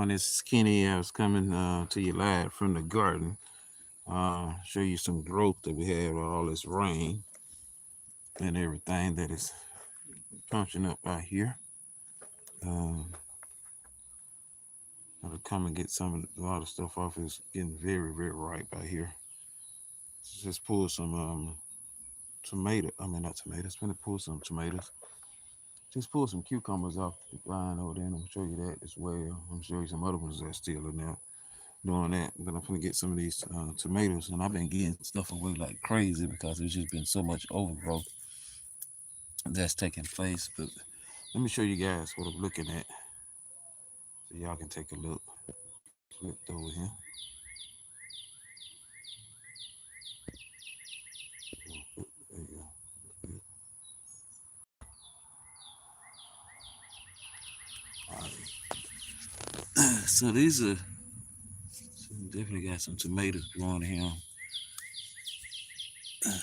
everyone, it's Kenny. I was coming to you live from the garden. Show you some growth that we have with all this rain and everything that is punching up out here. I'll come and get a lot of stuff off. It's getting very, very ripe out here. Just pull some tomato. I mean, not tomatoes. I'm gonna pull some tomatoes. Just pull some cucumbers off the vine over there, and I'll show you that as well. I'm show you some other ones that are still in there. Doing that, but I'm gonna get some of these tomatoes, and I've been getting stuff away like crazy because there's just been so much overgrowth that's taking place. But let me show you guys what I'm looking at, so y'all can take a look. Flip over here. There you go. All right. So these are definitely got some tomatoes growing here.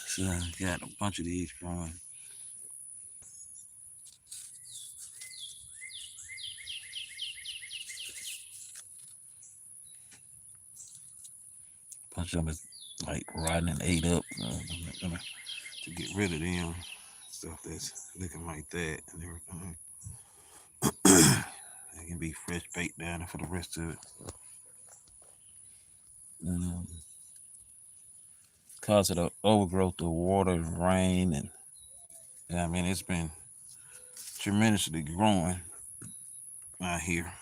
So I got a bunch of these growing. Bunch of them is like rotten and ate up. I'm gonna to get rid of them stuff that's looking like that and everything. It can be fresh baked down there for the rest of it. And because of the overgrowth of water and rain, and I mean it's been tremendously growing out here.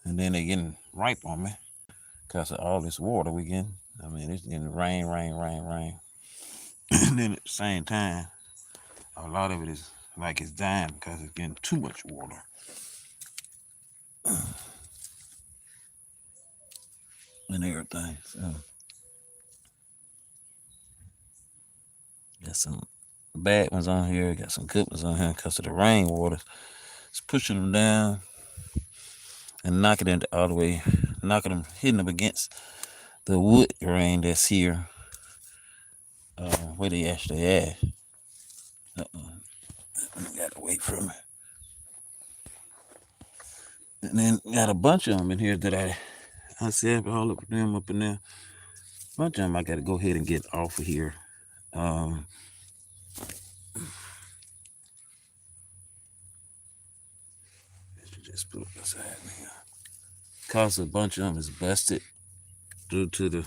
And then they getting ripe on me because of all this water we getting. I mean it's getting rain. And then at the same time, a lot of it is like it's dying because it's getting too much water. And everything. So got some bad ones on here, got some good ones on here because of the rainwater. It's pushing them down and knocking them all the way, hitting them against the wood grain that's here, where they actually at. I gotta wait for me. And then got a bunch of them in here that I see all of them up in there. A bunch of them I gotta go ahead and get off of here. Just put it beside me here. Cause a bunch of them is busted due to the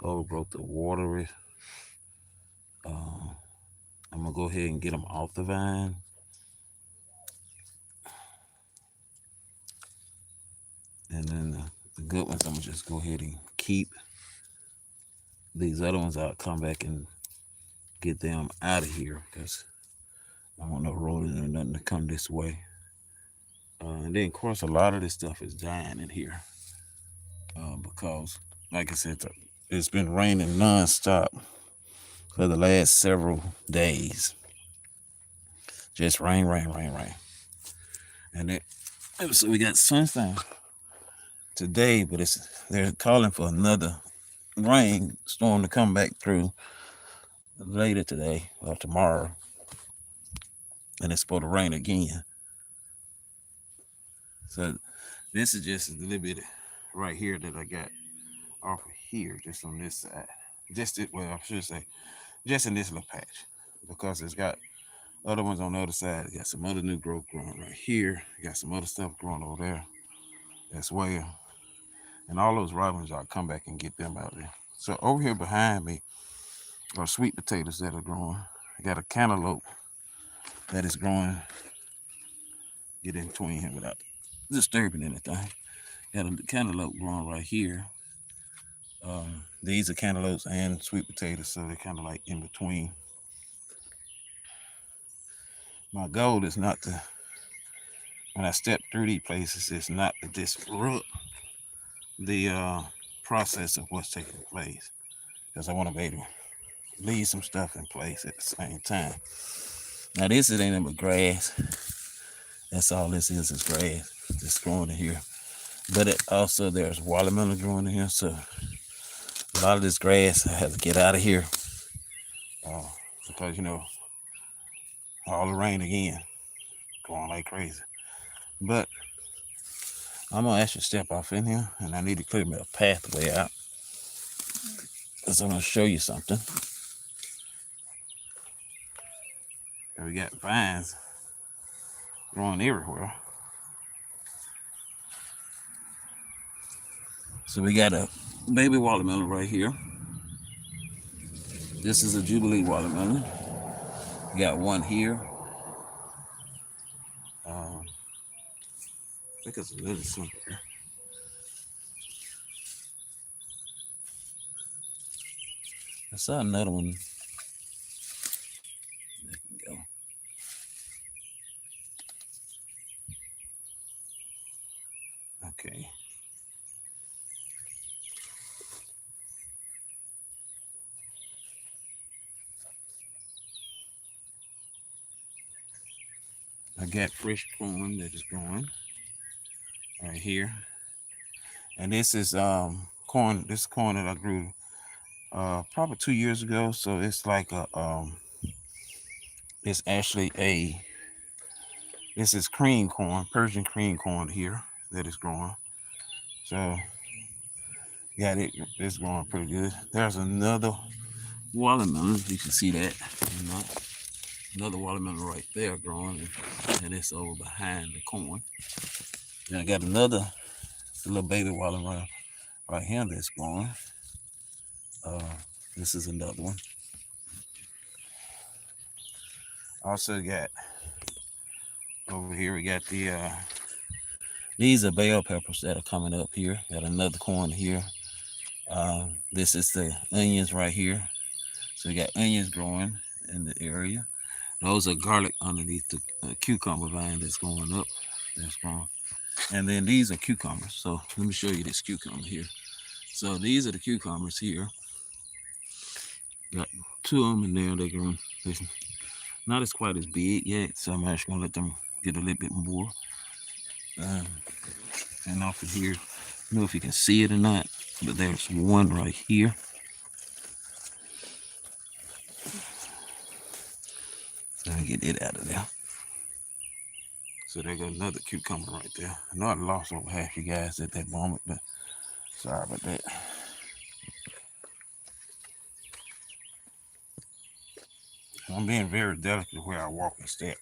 overgrowth of water. I'm gonna go ahead and get them off the vine. And then the good ones, I'm gonna just go ahead and keep. These other ones, I'll come back and get them out of here because I don't want no rodents or nothing to come this way. And then, of course, a lot of this stuff is dying in here because, like I said, it's been raining nonstop for the last several days. Just rain. And so we got sunshine today, but they're calling for another rain storm to come back through later today or tomorrow. And it's supposed to rain again. So this is just a little bit right here that I got off of here, just on this side. I should say, just in this little patch, because it's got other ones on the other side. Got some other new growth growing right here. Got some other stuff growing over there as well. And all those robins, I'll come back and get them out there. So over here behind me are sweet potatoes that are growing. I got a cantaloupe that is growing. Get in between here without disturbing anything. Got a cantaloupe growing right here. These are cantaloupes and sweet potatoes, so they're kind of like in between. My goal is not to, when I step through these places, is not to disrupt the process of what's taking place, because I want to be able to leave some stuff in place at the same time. Now this ain't nothing but grass. That's all this is grass that's growing in here. But also there's watermelon growing in here, so a lot of this grass I have to get out of here because all the rain again. going like crazy. But I'm gonna actually step off in here, and I need to clear me a pathway out, because I'm gonna show you something. And we got vines growing everywhere. So we got a baby watermelon right here. This is a Jubilee watermelon. We got one here. I think it's a little something here. I saw another one. There we go. Okay. I got fresh corn that is growing right here. And this is corn. This corn that I grew probably 2 years ago. So it's like it's actually this is cream corn, Persian cream corn here that is growing. So got it. It's growing pretty good. There's another watermelon. You can see that. Another watermelon right there growing, and it's over behind the corn. Then I got another little baby watermelon right here that's growing. This is another one. Also got over here, we got these are bell peppers that are coming up here. Got another corn here. This is the onions right here. So we got onions growing in the area. Those are garlic underneath the cucumber vine that's going up. That's growing. And then these are cucumbers. So let me show you this cucumber here. So these are the cucumbers here. Got two of them in there. They're growing. It's not as quite as big yet, so I'm actually gonna let them get a little bit more. And off of here, I don't know if you can see it or not, but there's one right here. So I get it out of there. So there goes another cucumber right there. I know I lost over half you guys at that moment, but sorry about that. I'm being very delicate where I walk and step.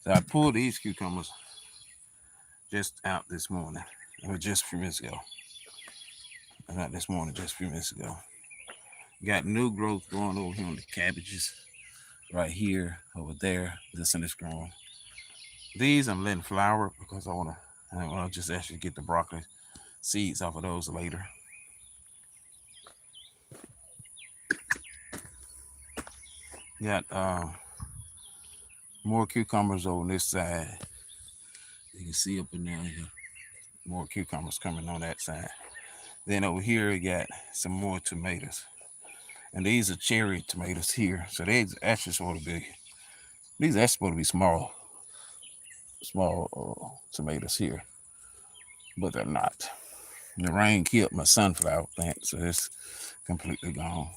So I pulled these cucumbers just out this morning, or just a few minutes ago. Not this morning, just a few minutes ago. Got new growth growing over here on the cabbages, right here, over there. This one is growing. These I'm letting flower because I want to just actually get the broccoli seeds off of those later. Got more cucumbers over this side. You can see up in there, more cucumbers coming on that side. Then over here, we got some more tomatoes. And these are cherry tomatoes here. So they actually supposed to be, these are supposed to be small tomatoes here. But they're not. The rain killed my sunflower plant, so it's completely gone.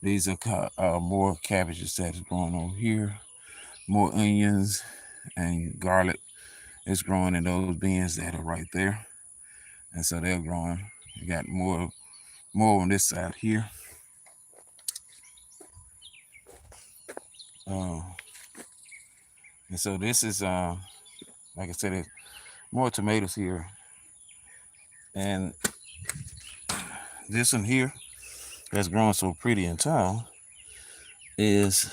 These are more cabbages that is growing over here. More onions and garlic is growing in those bins that are right there. And so they're growing. We got more on this side here. And so this is like I said, there's more tomatoes here. And this one here that's growing so pretty and tall is,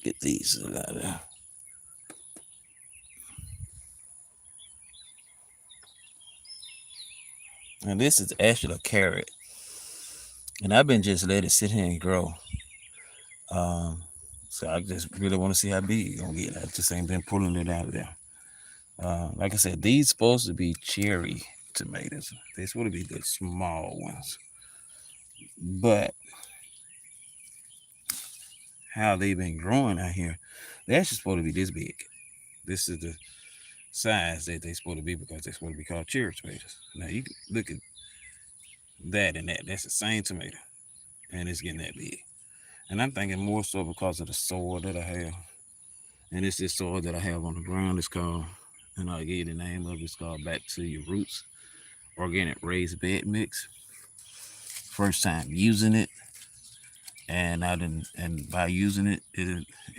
get these out of there. And this is actually a carrot. And I've been just let it sit here and grow. So I just really want to see how big it's gonna get. I just ain't been pulling it out of there. Like I said, these supposed to be cherry tomatoes. They're supposed to be the small ones. But how they've been growing out here, they're actually supposed to be this big. This is the size that they're supposed to be because they're supposed to be called cherry tomatoes. Now you can look at that and that. That's the same tomato. And it's getting that big. And I'm thinking more so because of the soil that I have. And it's this soil that I have on the ground. It's called, and I'll give you the name of it. It's called Back to Your Roots Organic Raised Bed Mix. First time using it, and by using it,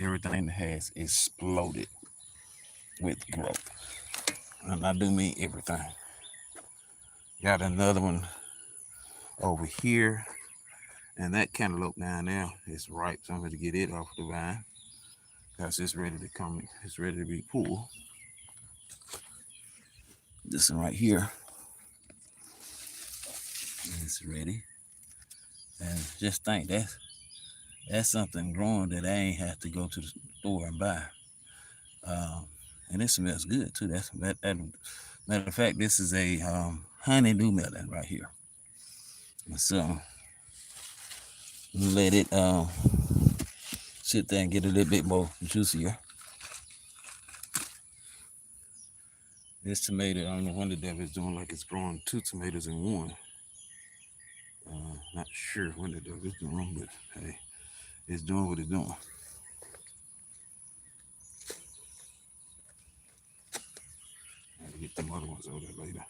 everything has exploded with growth. And I do mean everything. Got another one over here, and that cantaloupe down there is ripe. So I'm going to get it off the vine because it's ready to come. It's ready to be pulled. This one right here is ready. And just think that's something growing that I ain't have to go to the store and buy. And it smells good too. Matter of fact, this is a honeydew melon right here. So let it sit there and get a little bit more juicier. This tomato, I don't know what the devil is doing, like it's growing 2 tomatoes in one. Not sure what the devil is doing, but hey, it's doing what it's doing. I'll get the other ones over there later.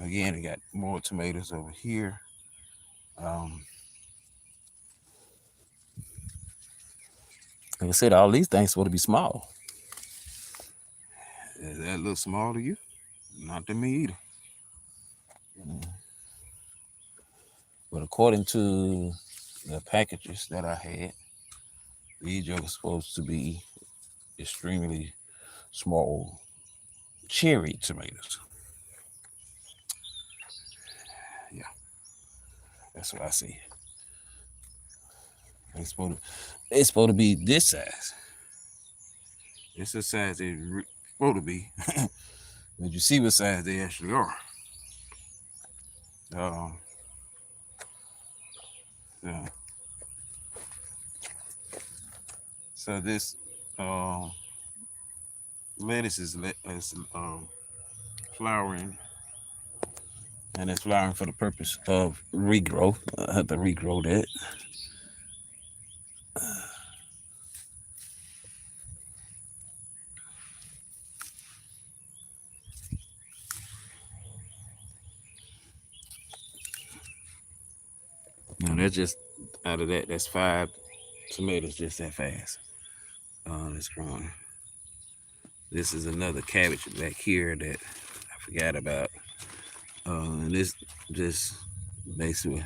Again, I got more tomatoes over here. Like I said, all these things supposed to be small. Is that a little small to you? Not to me either. But according to the packages that I had, these are supposed to be extremely small cherry tomatoes. Yeah, that's what I see. It's supposed to be this size. It's the size they're supposed to be. But you see what size they actually are. Yeah. So this lettuce is flowering, and it's flowering for the purpose of regrowth. I have to regrow that. Now that's just out of that. That's 5 tomatoes just that fast. It's growing. This is another cabbage back here that I forgot about. And this just basically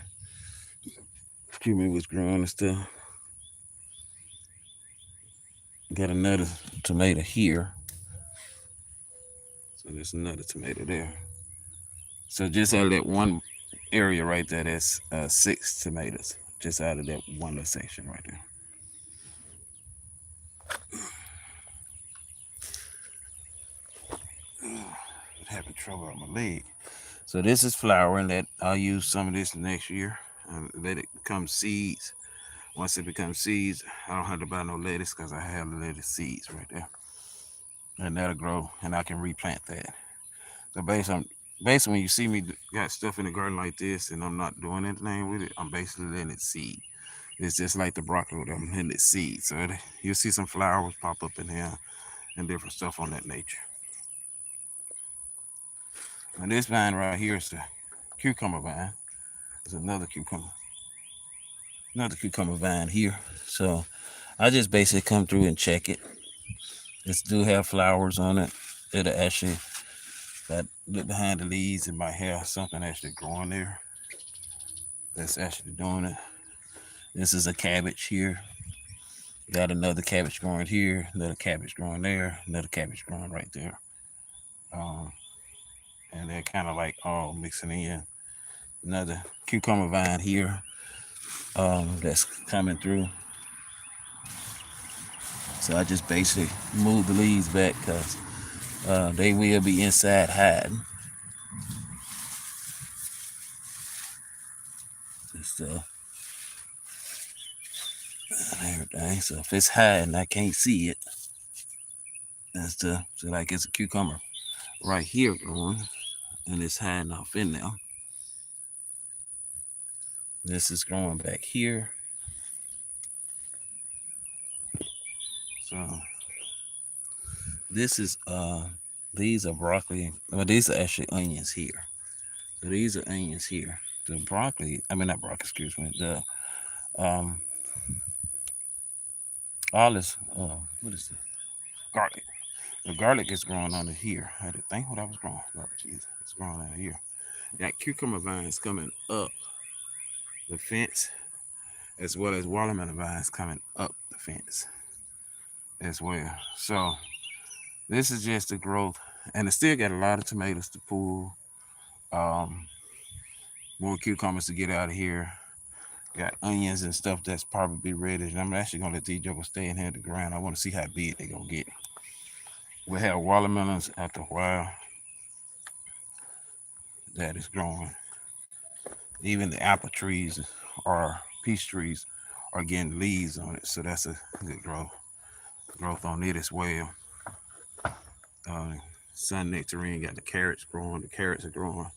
cumin was growing and stuff. Got another tomato here. So there's another tomato there. So just out of that one area right there, that's 6 tomatoes. Just out of that one little section right there. Having trouble on my leg. So this is flowering. That I'll use some of this next year. Let it become seeds. Once it becomes seeds, I don't have to buy no lettuce because I have the lettuce seeds right there. And that'll grow, and I can replant that. So basically when you see me got stuff in the garden like this and I'm not doing anything with it, I'm basically letting it seed. It's just like the broccoli, I'm letting it seed. So you'll see some flowers pop up in here and different stuff on that nature. And this vine right here is the cucumber vine. There's another cucumber vine here. So I just basically come through and check it. This do have flowers on it. It'll actually, that look behind the leaves, it might have something actually growing there that's actually doing it. This is a cabbage here. Got another cabbage growing here, another cabbage growing there, another cabbage growing right there. And they're kind of like all mixing in. Another cucumber vine here that's coming through. So I just basically move the leaves back because they will be inside hiding. Just everything. So if it's hiding, I can't see it. And stuff. So like it's a cucumber right here growing, and it's hiding off in there. This is growing back here. So this is these are broccoli. Well, these are actually onions here. So these are onions here. The broccoli, I mean not broccoli, excuse me. The all this what is it? Garlic. The garlic is growing under here. I had to think what I was growing. Oh, jeez, it's growing under here. Got cucumber vines coming up the fence, as well as watermelon vines coming up the fence as well. So this is just the growth, and it still got a lot of tomatoes to pull. Um, more cucumbers to get out of here. Got onions and stuff that's probably ready. And I'm actually gonna let these jokers stay in here at the ground. I want to see how big they gonna get. We have watermelons after a while that is growing. Even the apple trees or peach trees are getting leaves on it, so that's a good growth on it as well. Sun nectarine got the carrots growing. The carrots are growing.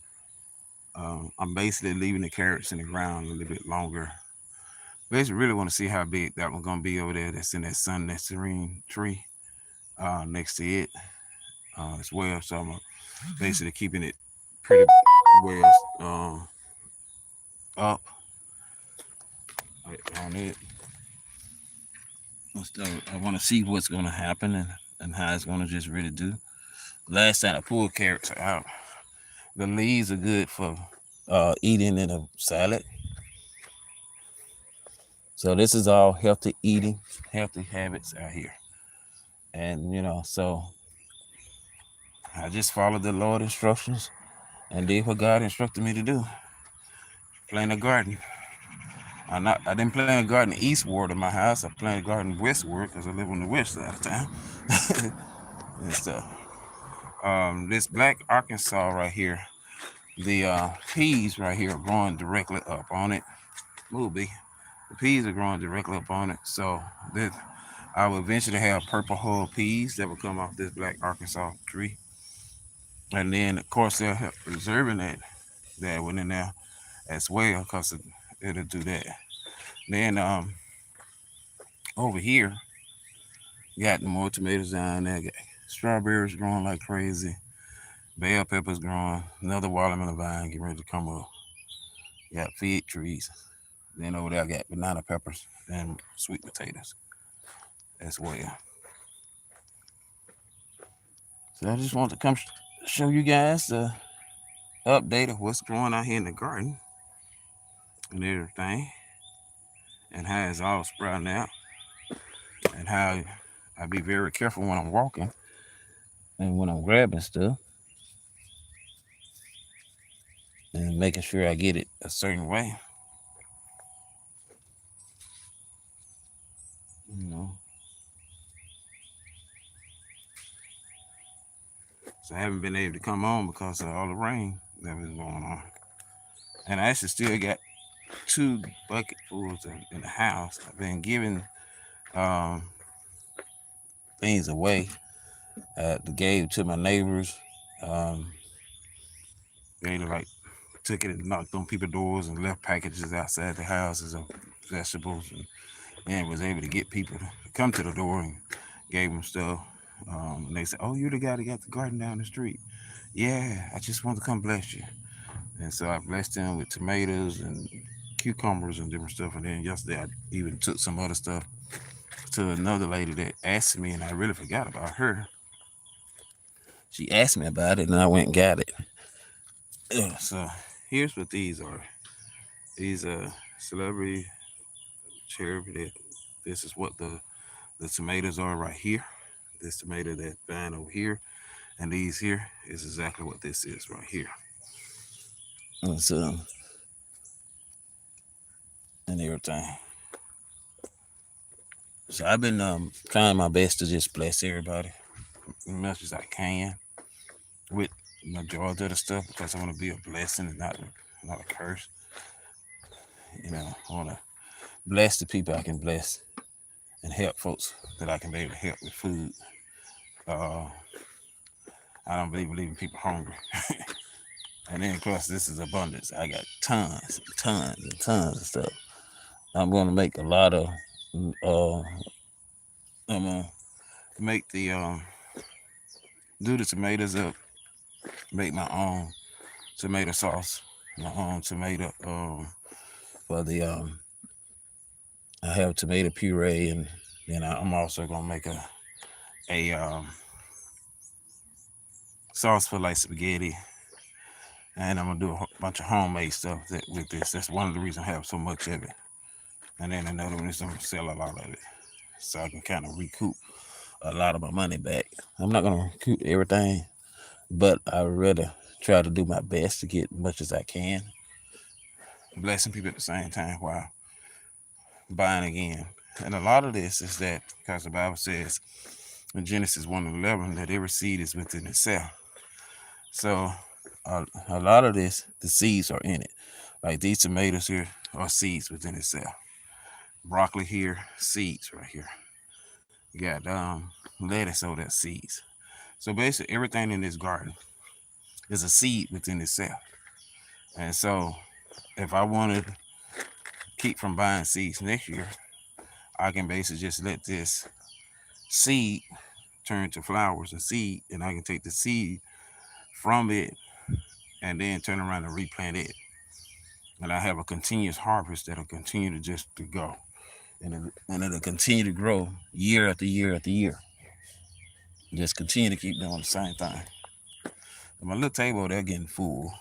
I'm basically leaving the carrots in the ground a little bit longer. Basically, really want to see how big that one's gonna be over there. That's in that sun nectarine tree next to it as well. So I'm basically keeping it pretty well up on it. So I want to see what's gonna happen and how it's gonna just really do. Last time I pulled carrots out, the leaves are good for eating in a salad. So this is all healthy eating, healthy habits out here. And so I just followed the Lord instructions and did what God instructed me to do. Plant a garden. I didn't plant a garden eastward of my house. I planted a garden westward because I live on the west side of town. And stuff. This black Arkansas right here, the peas right here are growing directly up on it. Movie. The peas are growing directly up on it. So I will eventually have purple hull peas that will come off this black Arkansas tree. And then of course they'll help preserving that one in there as well because it'll do that. Then over here, got more tomatoes down there. Got strawberries growing like crazy. Bell peppers growing. Another watermelon vine getting ready to come up. Got fig trees. Then over there, I got banana peppers and sweet potatoes as well. So I just want to come show you guys the update of what's growing out here in the garden and everything, and how it's all sprouting out, and how I be very careful when I'm walking and when I'm grabbing stuff and making sure I get it a certain way. You know. So I haven't been able to come on because of all the rain that was going on. And I actually still got 2 bucketfuls in the house. I've been giving um, things away. Gave to my neighbors. They like took it and knocked on people's doors and left packages outside the houses of vegetables, and was able to get people to come to the door and gave them stuff. And they said, "Oh, you're the guy that got the garden down the street." Yeah, I just want to come bless you. And so I blessed them with tomatoes and cucumbers and different stuff. And then yesterday I even took some other stuff to another lady that asked me, and I really forgot about her. She asked me about it, and I went and got it. So here's what these are. These are celebrity cherry. This is what the tomatoes are right here. This tomato that vine over here, and these here is exactly what this is right here. So and everything. So I've been trying my best to just bless everybody as much as I can with majority of the stuff because I want to be a blessing and not a curse. I want to bless the people I can bless and help folks that I can be able to help with food. I don't believe in leaving people hungry. And then, of course, this is abundance. I got tons and tons of stuff. I'm going to make a lot of. I'm going to make the do the tomatoes up, make my own tomato sauce, my own tomato for the I have tomato puree, and then I'm also gonna make a sauce for like spaghetti, and I'm gonna do a bunch of homemade stuff with this. That's one of the reasons I have so much of it. And then another one is I'm gonna sell a lot of it, so I can kind of recoup a lot of my money back. I'm not gonna recoup everything, but I would rather try to do my best to get as much as I can, blessing people at the same time while buying again. And a lot of this is that because the Bible says in Genesis 1:11 that every seed is within itself. So a lot of this, the seeds are in it. Like these tomatoes here are seeds within itself. Broccoli here, seeds right here. You got lettuce over there, seeds. So basically everything in this garden is a seed within itself. And so if I wanted to keep from buying seeds next year, I can basically just let this seed turn to flowers and seed, and I can take the seed from it and then turn around and replant it. And I have a continuous harvest that'll continue to just to go. And it'll continue to grow year after year after year. Just continue to keep doing the same thing. And my little table, they're getting full.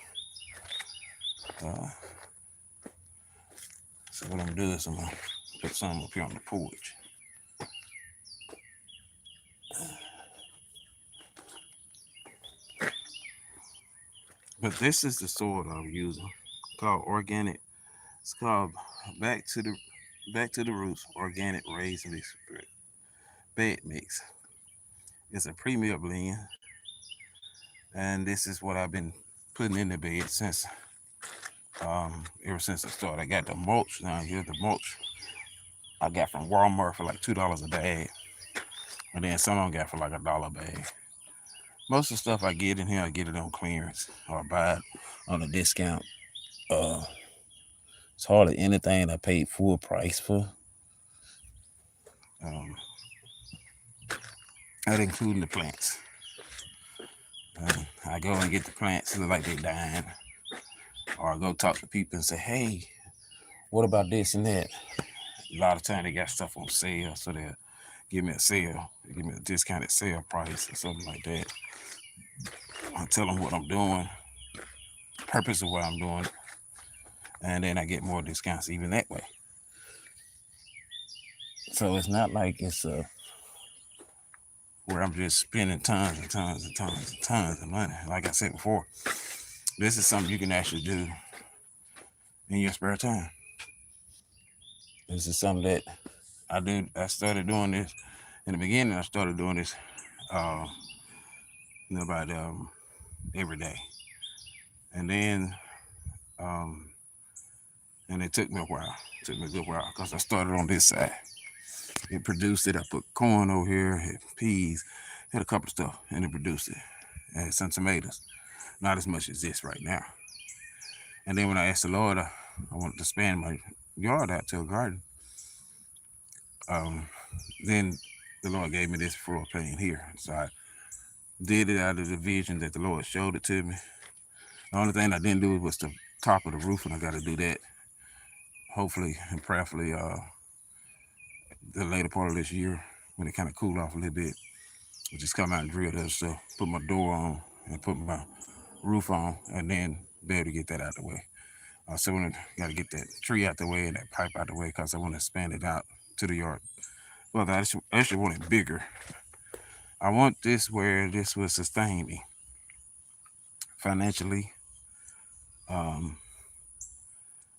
Uh, so what I'm gonna do is I'm gonna put some up here on the porch. But this is the soil that I'm using, called organic. It's called back to the roots, organic raised mix bed mix. It's a pre-meal blend, and this is what I've been putting in the bed since ever since I started. I got the mulch down here. The mulch I got from Walmart for like $2 a bag, and then some of them got for like $1 a bag. Most of the stuff I get in here, I get it on clearance or buy it on a discount. Uh, it's hardly anything I paid full price for. Um, that including the plants. I go and get the plants look like they dying, or I go talk to people and say, "Hey, what about this and that?" A lot of time they got stuff on sale, so they'll give me a sale, they give me a discounted sale price or something like that. I tell them what I'm doing, purpose of what I'm doing, and then I get more discounts even that way. So it's not like it's where I'm just spending tons and tons and tons and tons of money. Like I said before, this is something you can actually do in your spare time. This is something that I do. I started doing this in the beginning. I started doing this uh, about every day, and then um, and it took me a while. It took me a good while because I started on this side. It produced it. I put corn over here, had peas, had a couple of stuff, and it produced it. I had some tomatoes, not as much as this right now. And then when I asked the Lord, I wanted to expand my yard out to a garden. Then the Lord gave me this floor plan here. So I did it out of the vision that the Lord showed it to me. The only thing I didn't do was the top of the roof, and I got to do that hopefully and prayerfully the later part of this year when it kind of cool off a little bit. I just come out and drill that stuff, put my door on, and put my roof on, and then be able to get that out of the way. So I got to get that tree out the way and that pipe out the way because I want to expand it out to the yard. Well, I actually want it bigger. I want this where this will sustain me financially, um,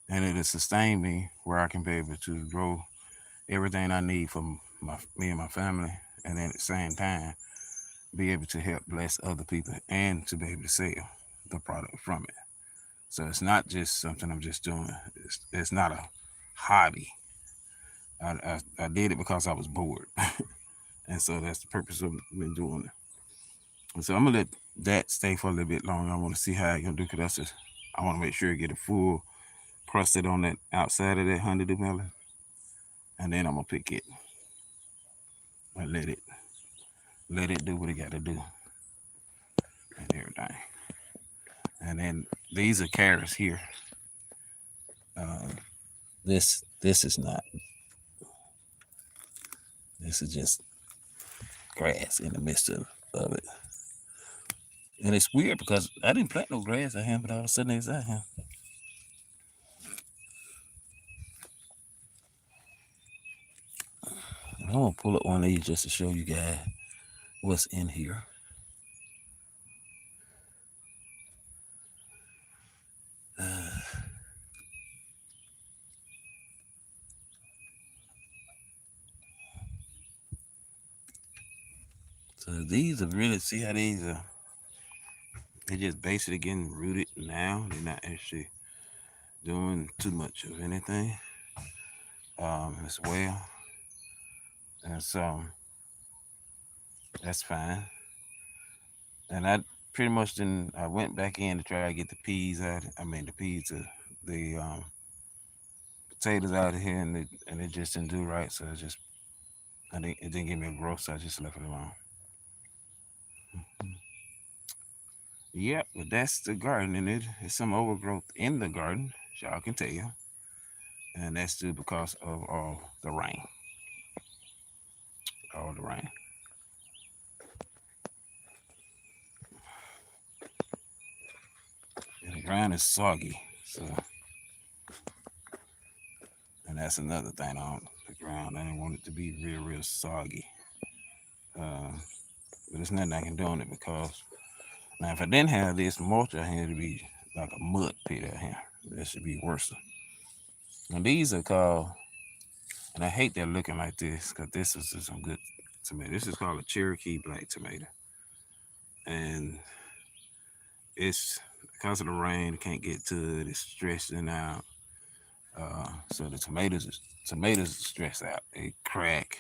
and it'll sustain me where I can be able to grow everything I need for me and my family, and then at the same time be able to help bless other people and to be able to sell the product from it. So it's not just something I'm just doing. It's not a hobby. I did it because I was bored, and so that's the purpose of me doing it. And so I'm gonna let that stay for a little bit longer. I want to see how it's gonna do because I want to make sure it get a full crusted on that outside of that honeydew melon, and then I'm gonna pick it and let it let it do what it got to do and everything. And then these are carrots here. This is not. This is just grass in the midst of it. And it's weird because I didn't plant no grass out here, but all of a sudden it's out here. I'm gonna pull up one of these just to show you guys what's in here. So these are really, see how these are, they're just basically getting rooted now. They're not actually doing too much of anything as well. And so that's fine. And I pretty much then I went back in to try to get the peas out. I mean the peas, the potatoes out of here, and it just didn't do right. So I think it didn't give me a growth, so I just left it alone. Yep, but that's the garden, and it's some overgrowth in the garden, as y'all can tell, and that's due because of all the rain. All the rain. And the ground is soggy, so and that's another thing on the ground. I didn't want it to be real soggy. But there's nothing I can do on it because now if I didn't have this mulch out here, it'd be like a mud pit out here. That should be worse. Now these are called, and I hate they're looking like this because this is some good tomato. This is called a Cherokee black tomato, and it's because of the rain, can't get to it. It's stressing out. So the tomatoes stress out. They crack,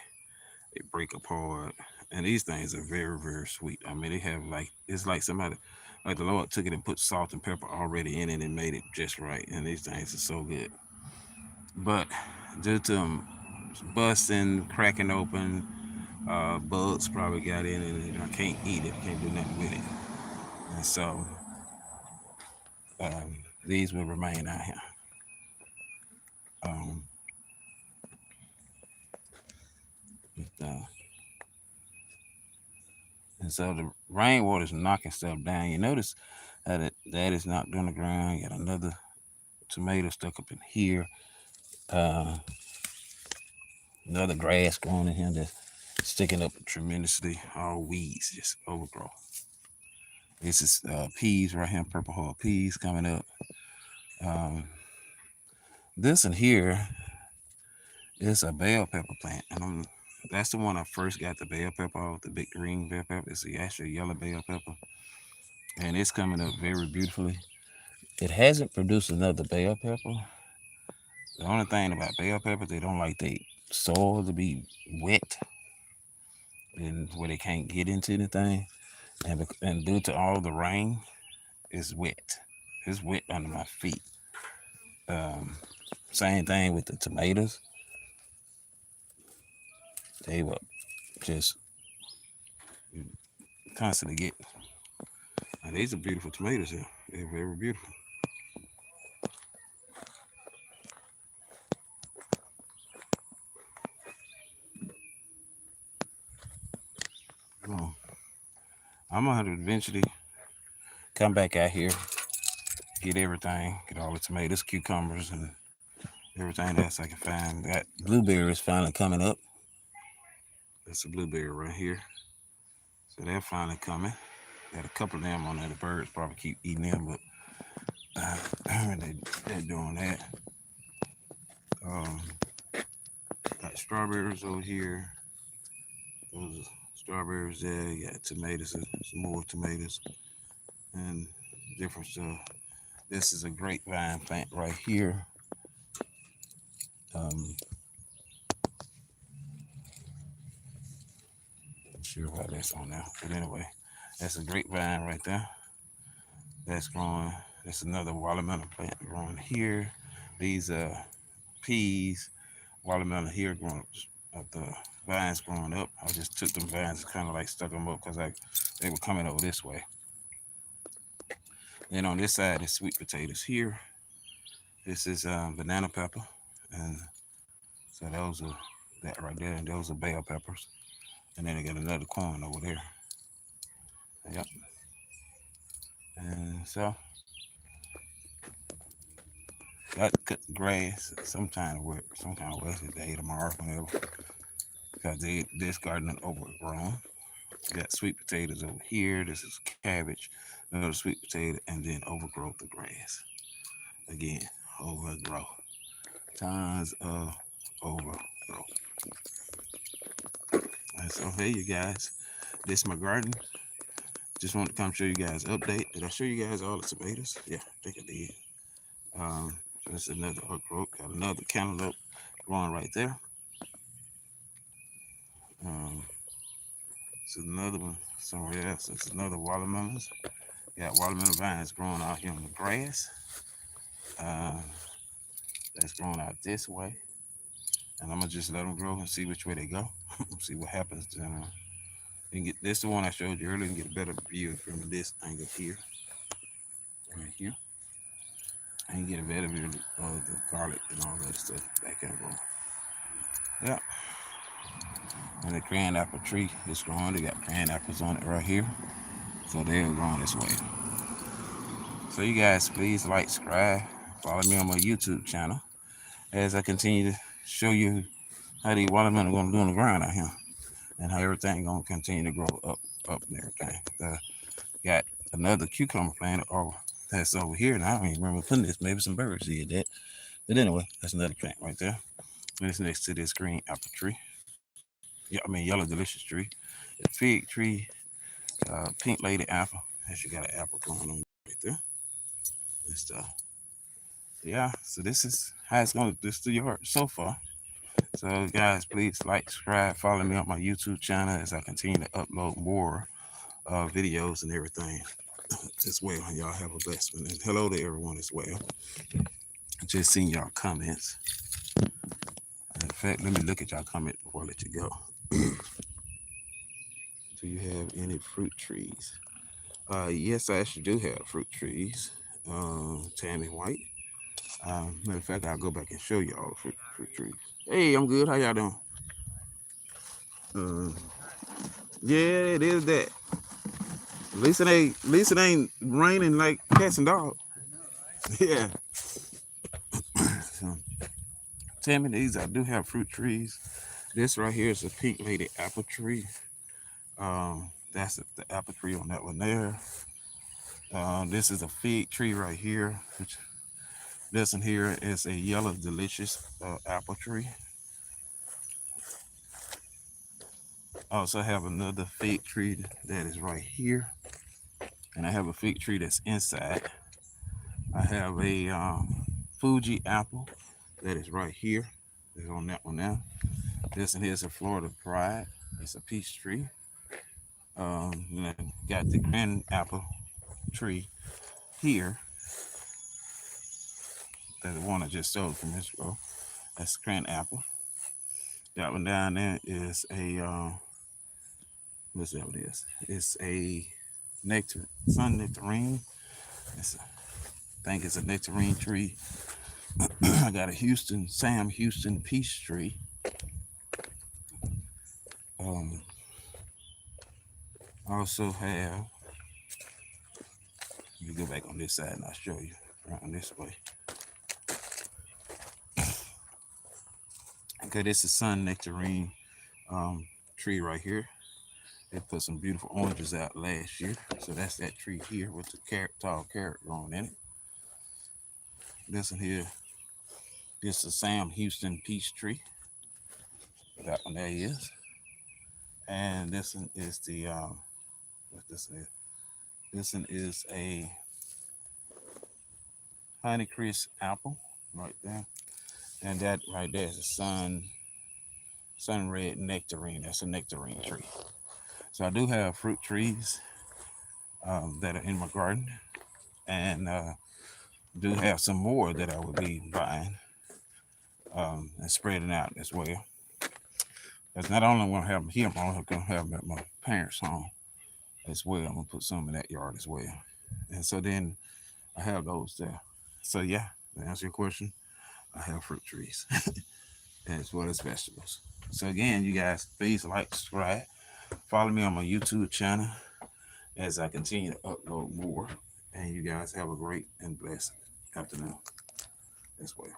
they break apart, and these things are very sweet. I mean, they have like it's like somebody, like the Lord took it and put salt and pepper already in it and made it just right. And these things are so good. But due to them busting, cracking open, bugs probably got in it, and I can't eat it, can't do nothing with it. And so um, these will remain out here. Um, but, and so the rainwater is knocking stuff down. You notice that is knocked on the ground. You got another tomato stuck up in here. Another grass growing in here that's sticking up tremendously. All weeds, just overgrow. This is peas right here, purple heart peas coming up. Um, this in here is a bell pepper plant, and that's the one I first got the bell pepper off, the big green bell pepper. It's the actual yellow bell pepper, and it's coming up very beautifully. It hasn't produced another bell pepper. The only thing about bell peppers, they don't like the soil to be wet and where they can't get into anything. And due to all the rain, it's wet. It's wet under my feet. Um, Same thing with the tomatoes. They will just constantly get. And these are beautiful tomatoes here. They're very beautiful. Oh, I'm gonna have to eventually come back out here, get everything, get all the tomatoes, cucumbers, and everything else I can find. Got blueberries finally coming up. That's a blueberry right here. So they're finally coming. Got a couple of them on there. The birds probably keep eating them, but they're doing that. Um, got strawberries over here. Those are strawberries there. You got tomatoes, some more tomatoes, and different stuff. This is a grapevine plant right here. Not sure why that's on there, but anyway, that's a grapevine right there. That's growing. That's another watermelon plant growing here. These peas, watermelon here growing of the vines growing up. I just took them vines and kind of like stuck them up because they were coming over this way. Then on this side is sweet potatoes here. This is banana pepper, and so those are that right there, and those are bell peppers. And then I got another corn over there. Yep. And so got to cut the grass some kind of way today, tomorrow, whenever. Because this garden is overgrown. Got sweet potatoes over here. This is cabbage, another sweet potato, and then overgrowth of grass. Again, overgrow. Tons of overgrow. And so hey you guys, this is my garden. Just want to come show you guys an update. Did I show you guys all the tomatoes? Yeah, I think I did. There's another overgrowth. Got another cantaloupe growing right there. Um, it's another one somewhere else. It's another watermelons. Got watermelon vines growing out here on the grass. Uh, that's growing out this way. And I'm gonna just let them grow and see which way they go. See what happens. And get this the one I showed you earlier and get a better view from this angle here. Right here. And get a better view of the garlic and all that stuff back there growing. Yeah. And the crayon apple tree is growing. They got crayon apples on it right here. So they're growing this way. So you guys please like, subscribe, follow me on my YouTube channel as I continue to show you how these watermelon are gonna do on the ground out here. And how everything gonna continue to grow up and everything. Got another cucumber plant that's over here, and I don't even remember putting this. Maybe some birds did that. But anyway, that's another plant right there. And it's next to this green apple tree. Yeah, I mean yellow delicious tree. The fig tree, pink lady apple. Actually got an apple going on right there. And stuff. Yeah, so this is how it's gonna this to your so far. So guys, please like, subscribe, follow me on my YouTube channel as I continue to upload more videos and everything as well. Y'all have a blessed one. And hello to everyone as well. Just seeing y'all comments. In fact, let me look at y'all comment before I let you go. Do you have any fruit trees? Yes, I actually do have fruit trees. Tammy White. Matter of fact, I'll go back and show y'all the fruit trees. Hey, I'm good. How y'all doing? Yeah, it is that. At least it ain't raining like cats and dogs. Yeah. So, Tammy, these I do have fruit trees. This right here is a pink lady apple tree. That's the apple tree on that one there. This is a fig tree right here. Which this one here is a yellow delicious apple tree. I also have another fig tree that is right here, and I have a fig tree that's inside. I have a Fuji apple that is right here. It's on that one now. This one here is a Florida Pride. It's a peach tree. And I got the grand apple tree here. That the one I just sold from this row. That's grand apple. That one down there is a what's that? What it is? It's a sun nectarine. I think it's a nectarine tree. I got a Sam Houston peach tree. I also have. Let me go back on this side and I'll show you around this way. Okay, this is sun nectarine tree right here. They put some beautiful oranges out last year. So that's that tree here with the tall carrot growing in it. This one here, this is Sam Houston peach tree. That one there is. And this one is the, what this is? This one is a Honeycrisp apple right there. And that right there is a sun red nectarine. That's a nectarine tree. So I do have fruit trees that are in my garden, and do have some more that I will be buying and spreading out as well. Because not only am I gonna have them here, I'm gonna have them at my parents' home as well. I'm gonna put some in that yard as well. And so then I have those there. So yeah, to answer your question, I have fruit trees as well as vegetables. So again, you guys, please like, subscribe, follow me on my YouTube channel as I continue to upload more. And you guys have a great and blessed afternoon as well.